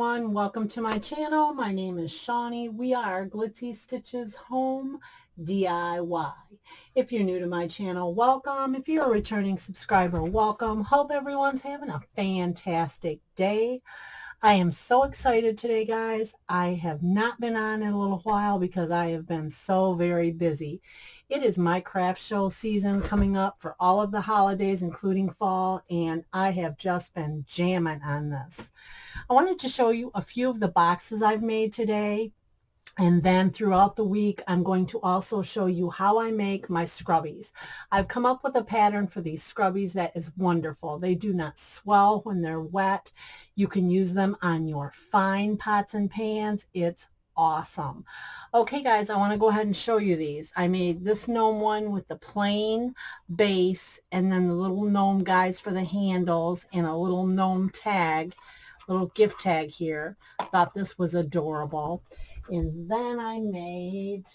everyone, welcome to my channel. My name is Shawnee. We are Glitzy Stitches Home DIY. If you're new to my channel, welcome. If you're a returning subscriber, welcome. Hope everyone's having a fantastic day. I am so excited today, guys. I have not been on in a little while because I have been so very busy. It is my craft show season coming up for all of the holidays, including fall, and I have just been jamming on this. I wanted to show you a few of the boxes I've made today. And then throughout the week, I'm going to also show you how I make my scrubbies. I've come up with a pattern for these scrubbies that is wonderful. They do not swell when they're wet. You can use them on your fine pots and pans. It's awesome. Okay, guys, I want to go ahead and show you these. I made this gnome one with the plain base and then the little gnome guys for the handles and a little gnome tag, little gift tag here. Thought this was adorable. And then I made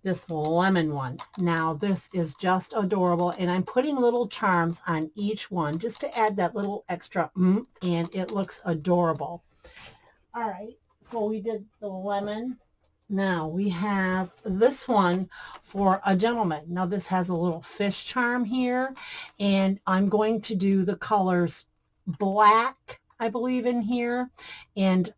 this lemon one. Now this is just adorable, and I'm putting little charms on each one just to add that little extra and it looks adorable. All right, so we did the lemon. Now we have this one for a gentleman. Now this has a little fish charm here, and I'm going to do the colors black, I believe, in here, and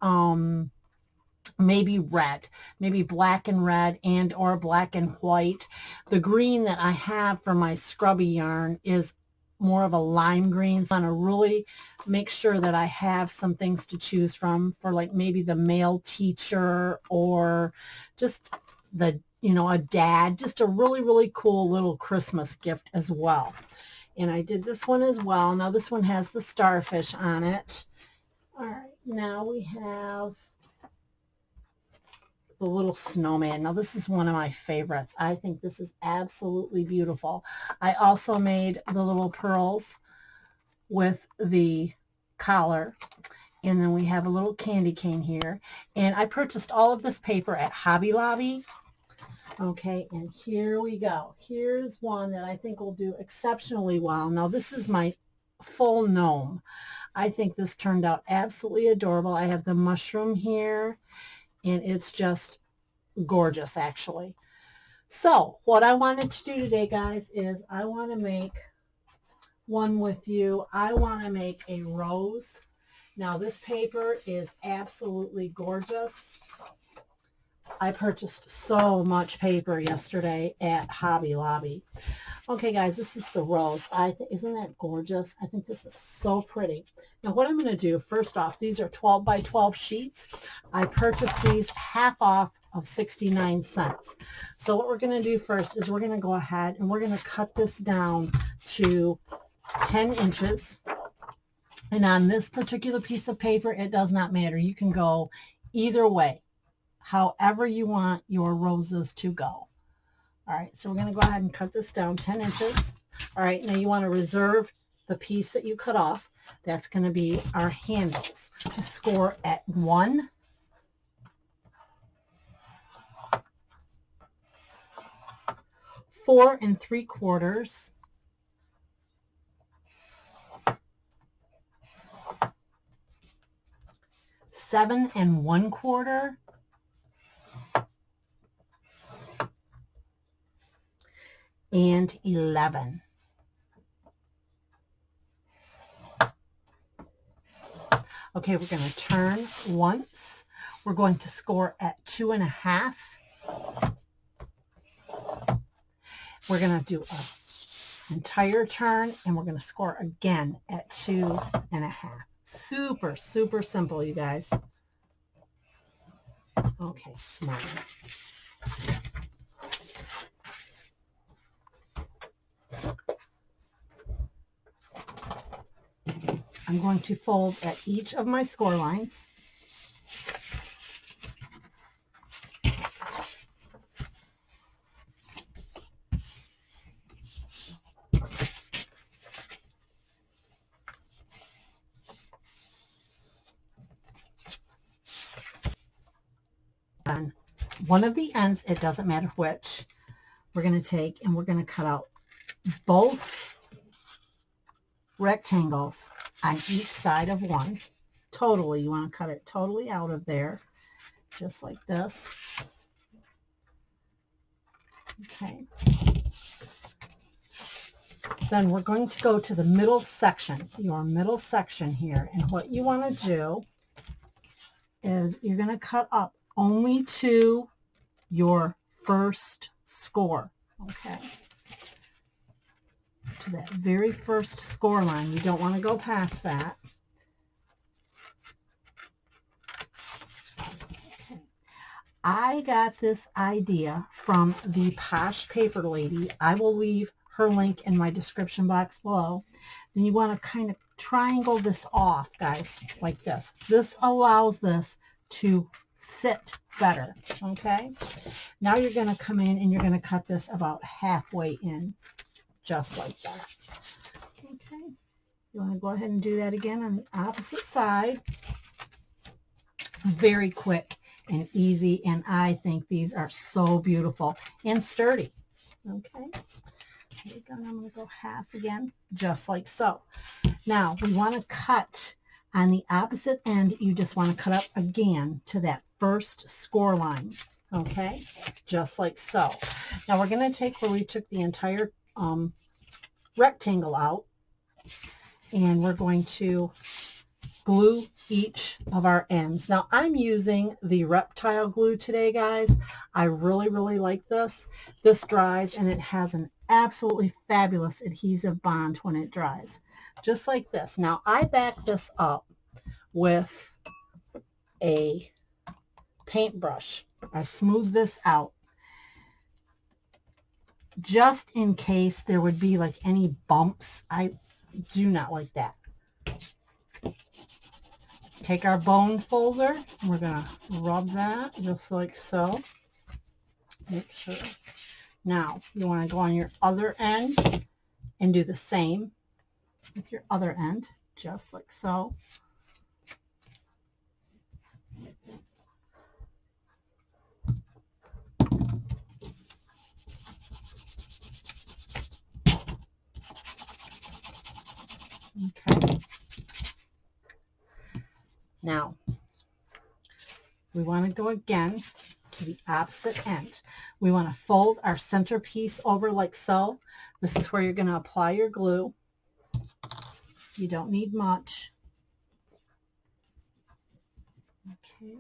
maybe red, maybe black and red, and or black and white. The green that I have for my scrubby yarn is more of a lime green, so I want to really make sure that I have some things to choose from for, like, maybe the male teacher or just the, a dad, just a really cool little Christmas gift as well. And I did this one as well. Now this one has the starfish on it. All right, now we have the little snowman. Now this is one of my favorites. I think this is absolutely beautiful. I also made the little pearls with the collar, and then we have a little candy cane here, and I purchased all of this paper at Hobby Lobby. Okay, and here we go. Here's one that I think will do exceptionally well. Now this is my full gnome. I think this turned out absolutely adorable. I have the mushroom here, and it's just gorgeous, actually. So what I wanted to do today, guys, is I want to make one with you. I want to make a rose. Now this paper is absolutely gorgeous. I purchased so much paper yesterday at Hobby Lobby. Okay, guys, this is the rose. Isn't that gorgeous? I think this is so pretty. Now what I'm going to do, first off, these are 12 by 12 sheets. I purchased these half off of 69 cents. So what we're going to do first is we're going to go ahead and we're going to cut this down to 10 inches. And on this particular piece of paper, it does not matter. You can go either way, however you want your roses to go. All right, so we're going to go ahead and cut this down 10 inches. All right, now you want to reserve the piece that you cut off. That's going to be our handles. To score at 1, 4 3/4, 7 1/4, and 11. Okay, we're going to turn once. We're going to score at 2 1/2. We're going to do an entire turn, and we're going to score again at 2 1/2. Super simple, you guys. Okay, smart. I'm going to fold at each of my score lines. On one of the ends, it doesn't matter which, we're going to take and we're going to cut out both rectangles on each side of one totally. You want to cut it totally out of there, just like this. Okay. Then we're going to go to the middle section, your middle section here. And what you want to do is you're going to cut up only to your first score, okay? To that very first score line. You don't want to go past that. Okay. I got this idea from the Posh Paper Lady. I will leave her link in my description box below. Then you want to kind of triangle this off, guys, like this. This allows this to sit better, okay? Now you're going to come in and you're going to cut this about halfway in, just like that. Okay, you want to go ahead and do that again on the opposite side. Very quick and easy, and I think these are so beautiful and sturdy. Okay, there we go. I'm going to go half again, just like so. Now we want to cut on the opposite end. You just want to cut up again to that first score line. Okay, just like so. Now we're going to take where we took the entire rectangle out, and we're going to glue each of our ends. Now I'm using the reptile glue today, guys. I really, really like this. This dries and it has an absolutely fabulous adhesive bond when it dries. Just like this. Now I back this up with a paintbrush. I smooth this out just in case there would be like any bumps. I do not like that. Take our bone folder, and we're going to rub that just like so. Make sure. Now, you want to go on your other end and do the same with your other end, just like so. Okay. Now, we want to go again to the opposite end. We want to fold our centerpiece over like so. This is where you're going to apply your glue. You don't need much. Okay.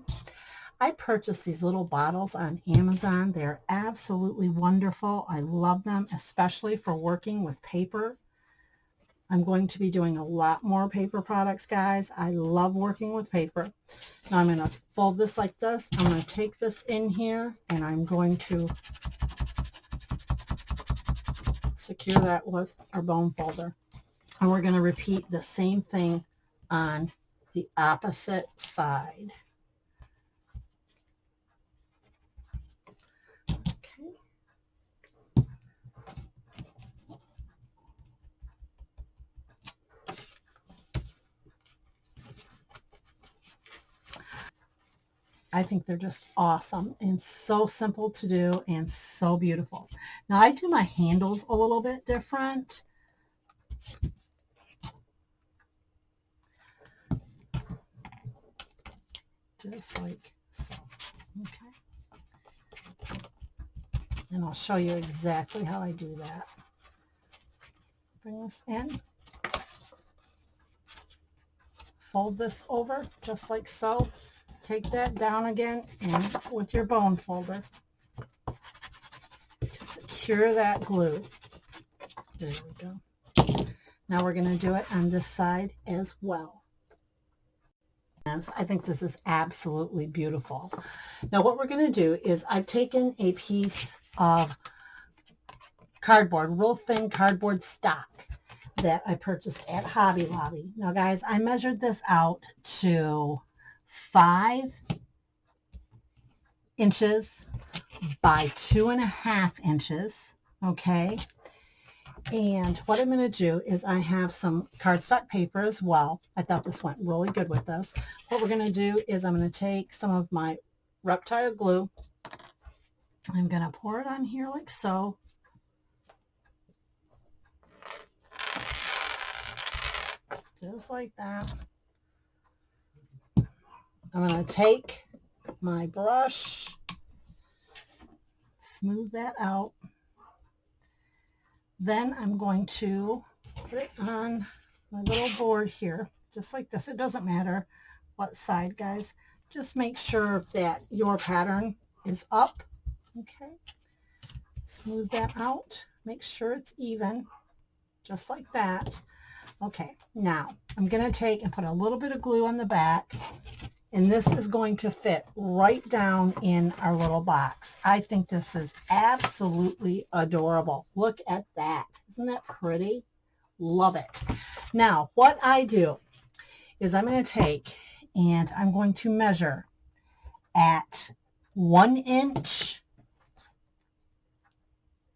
I purchased these little bottles on Amazon. They're absolutely wonderful. I love them, especially for working with paper. I'm going to be doing a lot more paper products, guys. I love working with paper. Now I'm going to fold this like this. I'm going to take this in here, and I'm going to secure that with our bone folder. And we're going to repeat the same thing on the opposite side. I think they're just awesome and so simple to do and so beautiful. Now I do my handles a little bit different. Just like so. Okay. And I'll show you exactly how I do that. Bring this in. Fold this over just like so. Take that down again, and with your bone folder to secure that glue. There we go. Now we're going to do it on this side as well. I think this is absolutely beautiful. Now what we're going to do is I've taken a piece of cardboard, real thin cardboard stock that I purchased at Hobby Lobby. Now guys, I measured this out to 5 inches by 2.5 inches. Okay. And what I'm going to do is I have some cardstock paper as well. I thought this went really good with this. What we're going to do is I'm going to take some of my reptile glue. I'm going to pour it on here like so. Just like that. I'm going to take my brush, smooth that out. Then I'm going to put it on my little board here, just like this. It doesn't matter what side, guys. Just make sure that your pattern is up. Okay. Smooth that out. Make sure it's even, just like that. Okay, now I'm going to take and put a little bit of glue on the back, and this is going to fit right down in our little box. I think this is absolutely adorable. Look at that. Isn't that pretty? Love it. Now, what I do is I'm going to take and I'm going to measure at 1 inch,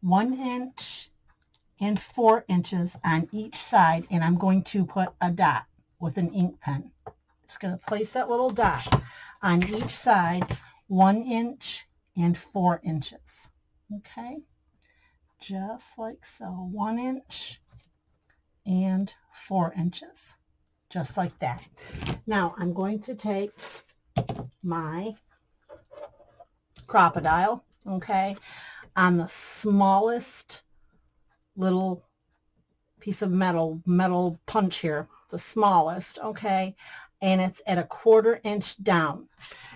1 inch, and 4 inches on each side, and I'm going to put a dot with an ink pen. Just going to place that little dot on each side, 1 inch and 4 inches. Okay, just like so, 1 inch and 4 inches, just like that. Now I'm going to take my crocodile, okay, on the smallest little piece of metal punch here, the smallest, okay, and it's at 1/4 inch down.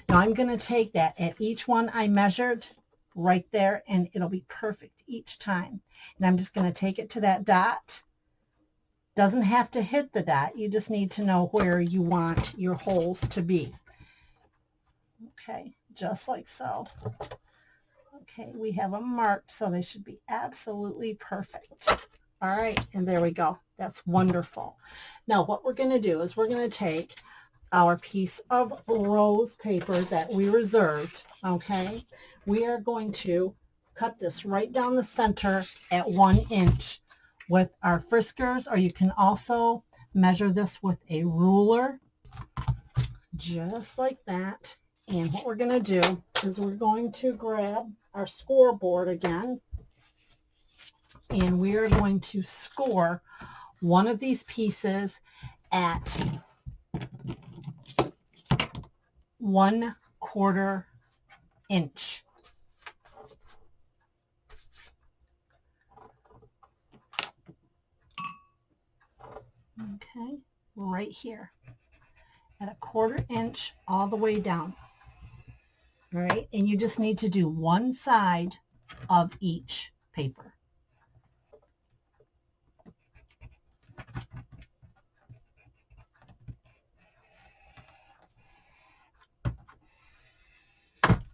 Now I'm going to take that at each one I measured right there, and it'll be perfect each time. And I'm just going to take it to that dot. Doesn't have to hit the dot, you just need to know where you want your holes to be. Okay, just like so. Okay, we have them marked, so they should be absolutely perfect. All right, and there we go. That's wonderful. Now what we're going to do is we're going to take our piece of rose paper that we reserved, okay? We are going to cut this right down the center at 1 inch with our friskers, or you can also measure this with a ruler, just like that. And what we're going to do is we're going to grab our scoreboard again, and we are going to score one of these pieces at 1/4 inch. Okay, right here at 1/4 inch all the way down. All right, and you just need to do one side of each paper.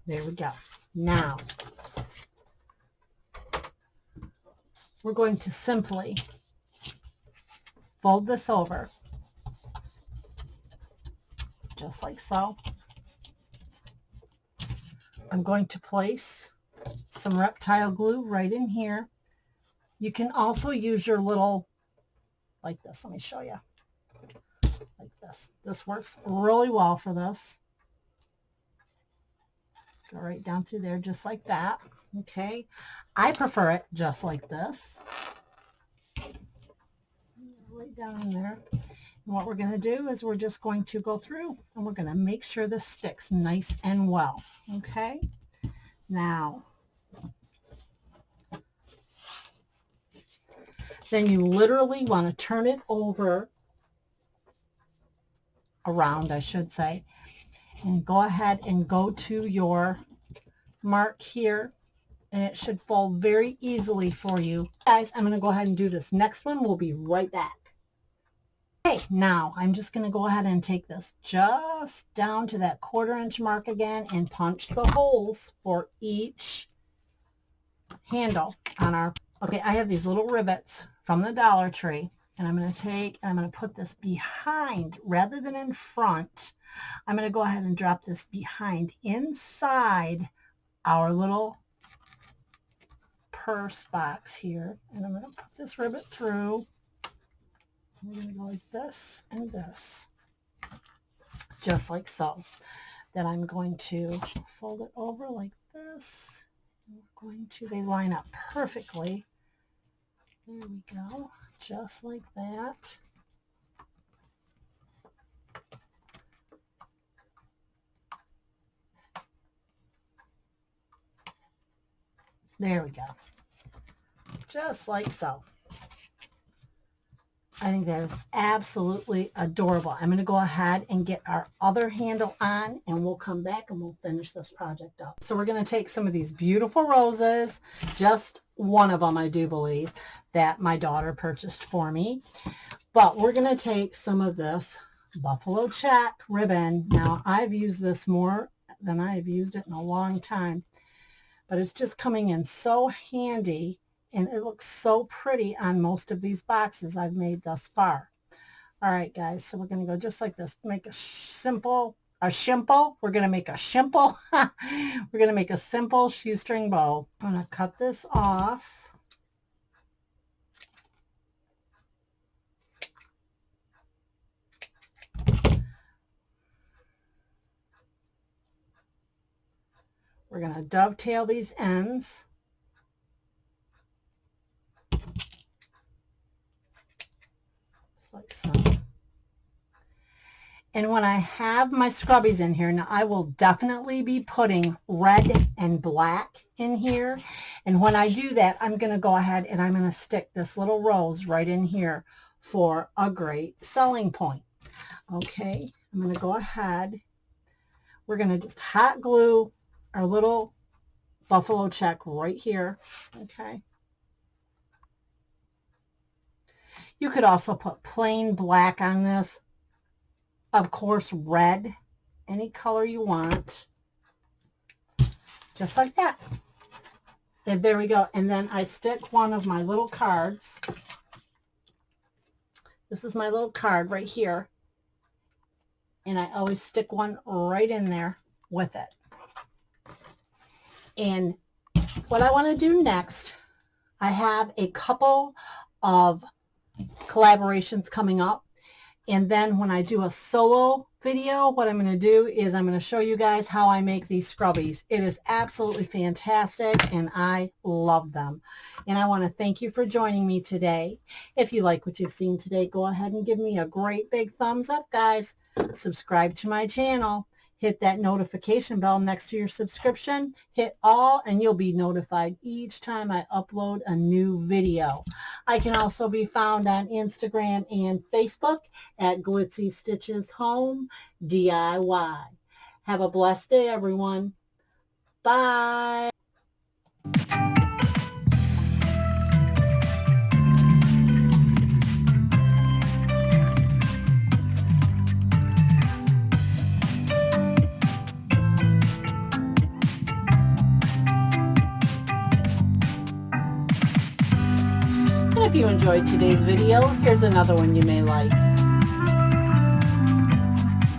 There we go. Now we're going to simply fold this over, just like so. I'm going to place some reptile glue right in here. You can also use your little, like this, let me show you, like this. This works really well for this. Go right down through there, just like that. Okay, I prefer it just like this, right down in there. And what we're going to do is we're just going to go through and we're going to make sure this sticks nice and well. Okay, now then you literally want to turn it over, around I should say, and go ahead and go to your mark here, and it should fold very easily for you. Guys, I'm going to go ahead and do this next one. We'll be right back. Okay, now I'm just going to go ahead and take this just down to that 1/4 inch mark again and punch the holes for each handle on our, okay, I have these little rivets from the Dollar Tree, and I'm going to put this behind rather than in front. I'm going to go ahead and drop this behind inside our little purse box here, and I'm going to put this rivet through. We're going to go like this and this, just like so. Then I'm going to fold it over like this. And we're going to, they line up perfectly. There we go, just like that. There we go. Just like so. I think that is absolutely adorable. I'm going to go ahead and get our other handle on, and we'll come back and we'll finish this project up. So we're going to take some of these beautiful roses, just one of them I do believe, that my daughter purchased for me. But we're going to take some of this buffalo check ribbon. Now I've used this more than I have used it in a long time, but it's just coming in so handy. And it looks so pretty on most of these boxes I've made thus far. All right, guys, so we're going to go just like this. Make a shimple. We're going to make a shimple. We're going to make a simple shoestring bow. I'm going to cut this off. We're going to dovetail these ends. Like so. And when I have my scrubbies in here, now I will definitely be putting red and black in here. And when I do that, I'm going to go ahead and I'm going to stick this little rose right in here for a great selling point. Okay, I'm going to go ahead. We're going to just hot glue our little buffalo check right here. Okay. You could also put plain black on this. Of course, red, any color you want. Just like that. And there we go. And then I stick one of my little cards. This is my little card right here. And I always stick one right in there with it. And what I want to do next, I have a couple of collaborations coming up, and then when I do a solo video, what I'm going to do is I'm going to show you guys how I make these scrubbies. It is absolutely fantastic and I love them, and I want to thank you for joining me today. If you like what you've seen today, go ahead and give me a great big thumbs up, guys. Subscribe to my channel. Hit that notification bell next to your subscription. Hit all and you'll be notified each time I upload a new video. I can also be found on Instagram and Facebook at Glitzy Stitches Home DIY. Have a blessed day, everyone. Bye. If you enjoyed today's video, here's another one you may like.